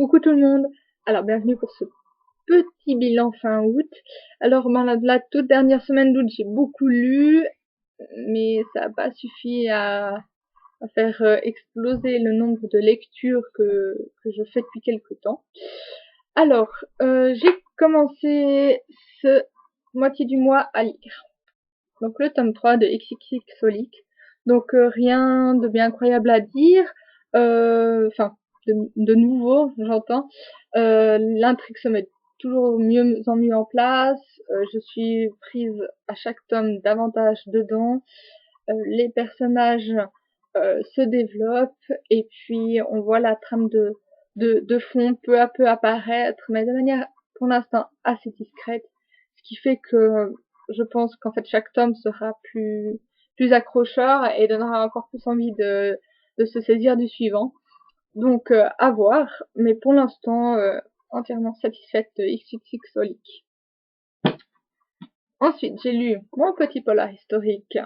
Coucou tout le monde. Alors bienvenue pour ce petit bilan fin août. Alors la toute dernière semaine d'août j'ai beaucoup lu, mais ça n'a pas suffi à faire exploser le nombre de lectures que je fais depuis quelques temps. Alors j'ai commencé ce moitié du mois à lire. Donc le tome 3 de XXXholic. Donc rien de bien incroyable à dire. Enfin, de nouveau, j'entends. L'intrigue se met toujours mieux en mieux en place. Je suis prise à chaque tome davantage dedans. Les personnages se développent et puis on voit la trame de fond peu à peu apparaître, mais de manière pour l'instant assez discrète, ce qui fait que je pense qu'en fait chaque tome sera plus accrocheur et donnera encore plus envie de se saisir du suivant. Donc à voir, mais pour l'instant entièrement satisfaite de XXXholic. Ensuite, j'ai lu mon petit polar historique,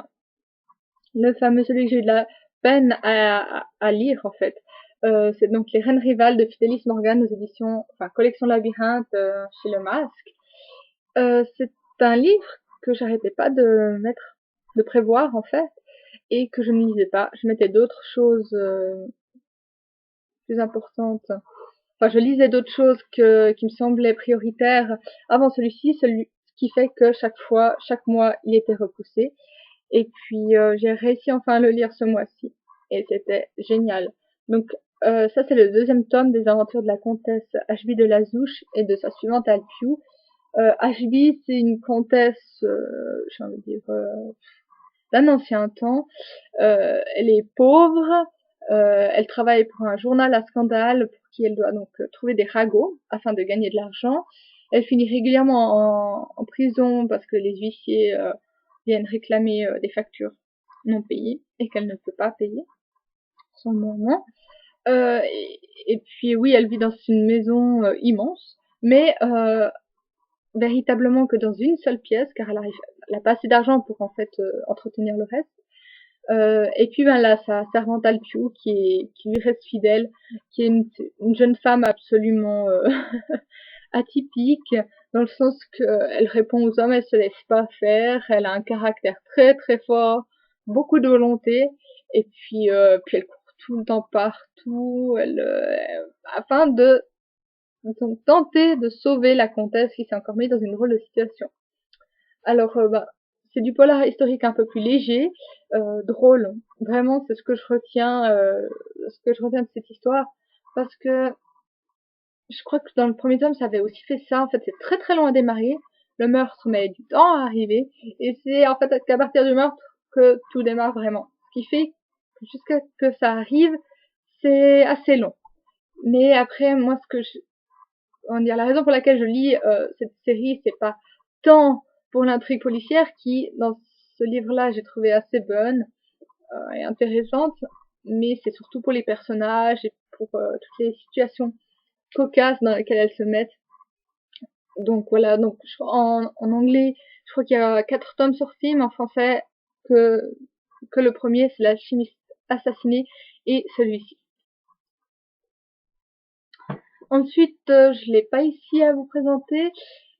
le fameux, celui que j'ai eu de la peine à lire en fait. C'est donc Les Reines Rivales de Fidelis Morgan aux éditions, collection Labyrinthe chez Le Masque. C'est un livre que j'arrêtais pas de prévoir en fait, et que je ne lisais pas. Je mettais d'autres choses plus importantes. Enfin, je lisais d'autres choses qui me semblaient prioritaires avant celui-ci, ce qui fait que chaque mois, il était repoussé. Et puis j'ai réussi enfin à le lire ce mois-ci et c'était génial. Donc ça c'est le deuxième tome des aventures de la comtesse Ashby de la Zouche et de sa suivante Alpiou. Ashby c'est une comtesse, j'ai envie de dire, d'un ancien temps. Elle est pauvre, elle travaille pour un journal à scandale pour qui elle doit donc trouver des ragots afin de gagner de l'argent. Elle finit régulièrement en prison parce que les huissiers viennent réclamer des factures non payées et qu'elle ne peut pas payer son moment. Et puis oui, elle vit dans une maison immense, mais véritablement que dans une seule pièce, car elle a pas assez d'argent pour en fait entretenir le reste. Et puis là, sa servante Alpiou qui lui reste fidèle, qui est une jeune femme absolument atypique, dans le sens qu'elle répond aux hommes, elle se laisse pas faire, elle a un caractère très très fort, beaucoup de volonté, et puis elle court tout le temps partout, afin de tenter de sauver la comtesse qui s'est encore mise dans une drôle de situation. Alors c'est du polar historique un peu plus léger, drôle. Vraiment, c'est ce que je retiens de cette histoire, parce que je crois que dans le premier tome, ça avait aussi fait ça. En fait, c'est très très long à démarrer. Le meurtre met du temps à arriver. Et c'est en fait qu'à partir du meurtre que tout démarre vraiment. Ce qui fait que jusqu'à ce que ça arrive, c'est assez long. Mais après, moi, la raison pour laquelle je lis cette série, c'est pas tant pour l'intrigue policière qui, dans ce livre-là, j'ai trouvé assez bonne et intéressante, mais c'est surtout pour les personnages et pour toutes les situations cocasses dans lesquelles elles se mettent. Donc voilà, donc en anglais, je crois qu'il y a 4 tomes sortis, mais en français que le premier, c'est L'Alchimiste assassiné et celui-ci. Ensuite, je l'ai pas ici à vous présenter,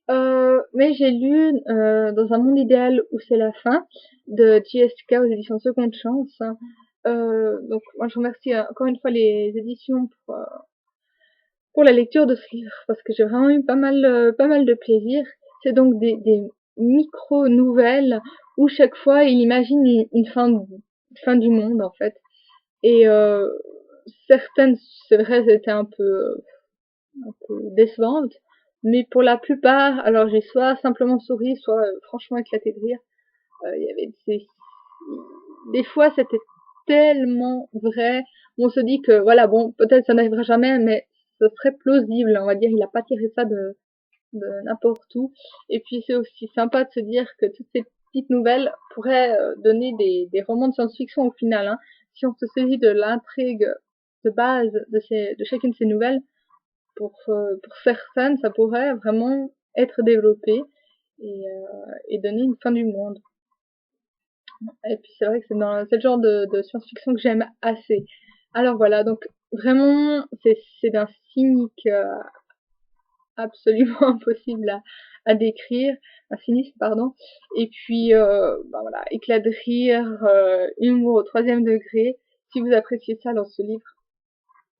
mais j'ai lu Dans un monde idéal où c'est la fin de JSK aux éditions Seconde Chance. Donc moi je remercie encore une fois les éditions pour la lecture de ce livre parce que j'ai vraiment eu pas mal de plaisir. C'est donc des micro-nouvelles où chaque fois il imagine une fin du monde en fait. Et certaines, c'est vrai, étaient un peu décevantes, mais pour la plupart, alors j'ai soit simplement souri, soit franchement éclaté de rire. Il y avait des fois c'était tellement vrai, on se dit que voilà, bon, peut-être ça n'arrivera jamais, mais ce serait plausible, on va dire, il a pas tiré ça de n'importe où. Et puis c'est aussi sympa de se dire que toutes ces petites nouvelles pourraient donner des romans de science-fiction au final, hein. Si on se saisit de l'intrigue de base de chacune de ces nouvelles, pour certaines, ça pourrait vraiment être développé et donner une fin du monde. Et puis c'est vrai que c'est le genre de science-fiction que j'aime assez. Alors voilà, donc vraiment, c'est d'un cynique absolument impossible à décrire, un cynisme, pardon. Et puis, bah voilà, éclat de rire, humour au 3e degré. Si vous appréciez ça dans ce livre,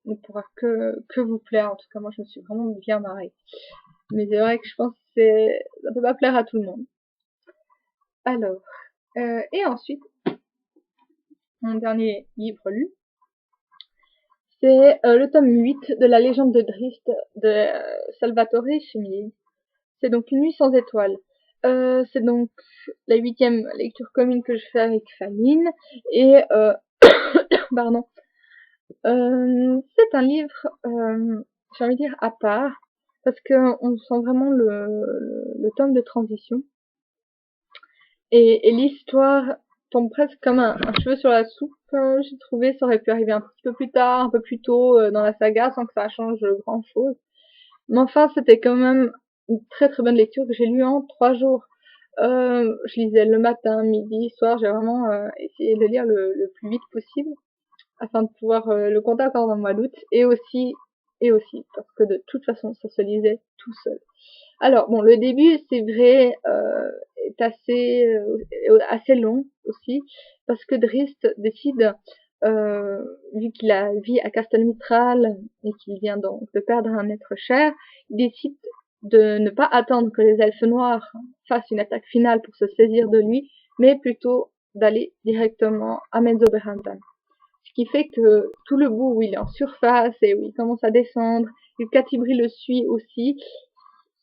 ne pourra que vous plaire. En tout cas, moi, je me suis vraiment bien marrée. Mais c'est vrai que je pense que ça peut pas plaire à tout le monde. Alors, et ensuite, mon dernier livre lu, c'est le tome 8 de la légende de Drizzt de Salvatore Scimili. C'est donc Une nuit sans étoiles. C'est donc la 8e lecture commune que je fais avec Faline. Et, pardon, c'est un livre, j'ai envie de dire, à part, parce qu'on sent vraiment le tome de transition. Et l'histoire tombe presque comme un cheveu sur la soupe, j'ai trouvé. Ça aurait pu arriver un petit peu plus tard, un peu plus tôt dans la saga, sans que ça change grand chose. Mais enfin, c'était quand même une très très bonne lecture que j'ai lue en 3 jours. Je lisais le matin, midi, soir. J'ai vraiment essayé de lire le plus vite possible afin de pouvoir le compter encore dans le mois d'août. Et aussi, parce que de toute façon, ça se lisait tout seul. Alors, bon, le début, c'est vrai, est assez long aussi, parce que Drizzt décide, vu qu'il a vie à Castelmitral et qu'il vient donc de perdre un être cher, il décide de ne pas attendre que les elfes noirs fassent une attaque finale pour se saisir de lui, mais plutôt d'aller directement à Menzoberranzan. Ce qui fait que tout le bout où il est en surface et où il commence à descendre, et Catibri le suit aussi,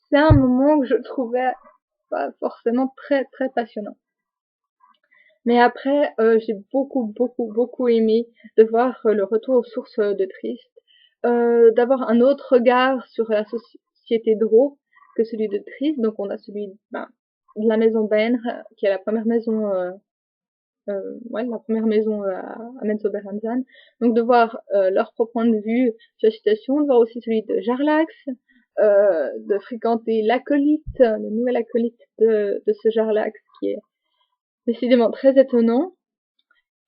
c'est un moment que je trouvais pas forcément très très passionnant. Mais après, j'ai beaucoup aimé de voir le retour aux sources de Drizzt, d'avoir un autre regard sur la société Drow que celui de Drizzt. Donc on a celui de la maison Benr, qui est la première maison, la première maison à Menzoberranzan. Donc de voir leur propre point de vue sur la situation, de voir aussi celui de Jarlax, de fréquenter l'acolyte, le nouvel acolyte de ce Jarlax qui est décidément très étonnant.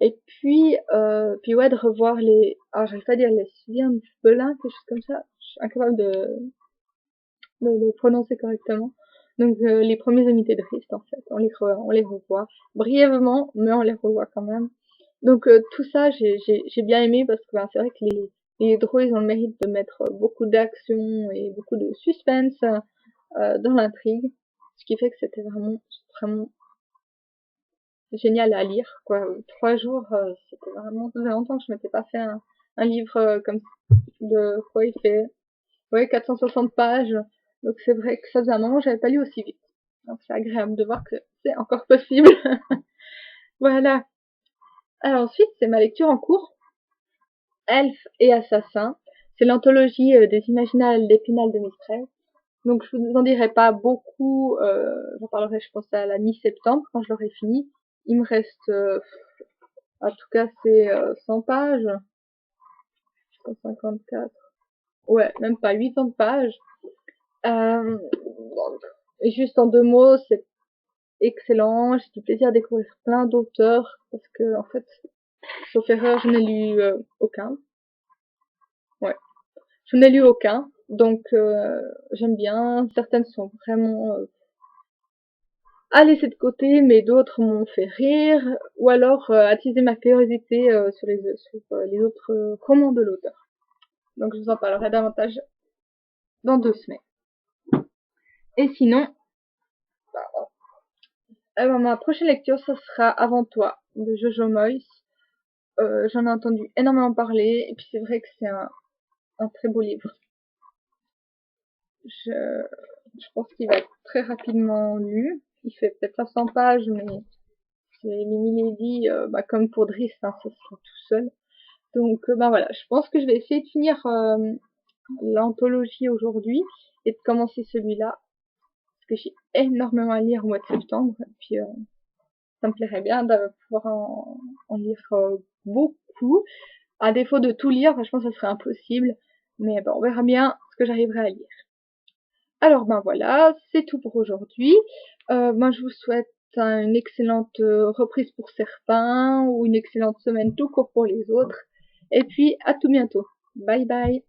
Et puis, ouais, de revoir alors j'arrive pas à dire les sbires du Belin, quelque chose comme ça. Je suis incapable de le prononcer correctement. Donc, les premiers amis de Drizzt, en fait. On les revoit. Brièvement, mais on les revoit quand même. Donc, tout ça, j'ai bien aimé parce que, c'est vrai que les Drow, ils ont le mérite de mettre beaucoup d'action et beaucoup de suspense dans l'intrigue. Ce qui fait que c'était vraiment génial à lire, quoi. 3 jours, c'était vraiment, ça faisait longtemps que je m'étais pas fait un livre comme de quoi il fait, ouais, 460 pages. Donc c'est vrai que ça faisait un moment que j'avais pas lu aussi vite. Donc c'est agréable de voir que c'est encore possible. Voilà. Alors ensuite, c'est ma lecture en cours. Elfes et assassins. C'est l'anthologie des Imaginales d'Épinal 2013. Donc je vous en dirai pas beaucoup, j'en parlerai je pense à la mi-septembre quand je l'aurai fini. Il me reste, en tout cas c'est 100 pages, 154, ouais, même pas 80 pages. Donc, juste en 2 mots, c'est excellent, j'ai du plaisir à découvrir plein d'auteurs, parce que en fait, sauf erreur, je n'ai lu aucun. Ouais, je n'ai lu aucun, donc j'aime bien. Certaines sont vraiment à laisser de côté, mais d'autres m'ont fait rire, ou alors attiser ma curiosité sur les autres romans de l'auteur. Donc je vous en parlerai davantage dans 2 semaines. Et sinon, ma prochaine lecture, ce sera Avant toi, de Jojo Moyes. J'en ai entendu énormément parler, et puis c'est vrai que c'est un très beau livre. Je pense qu'il va être très rapidement lu. Il fait peut-être 500 pages, mais c'est Milady, comme pour Drizzt, ça se sent tout seul. Donc voilà, je pense que je vais essayer de finir l'anthologie aujourd'hui et de commencer celui-là, parce que j'ai énormément à lire au mois de septembre, et puis ça me plairait bien de pouvoir en lire beaucoup. À défaut de tout lire, franchement, ça serait impossible. Mais on verra bien ce que j'arriverai à lire. Alors voilà, c'est tout pour aujourd'hui. Je vous souhaite une excellente reprise pour certains, ou une excellente semaine tout court pour les autres. Et puis, à tout bientôt. Bye bye.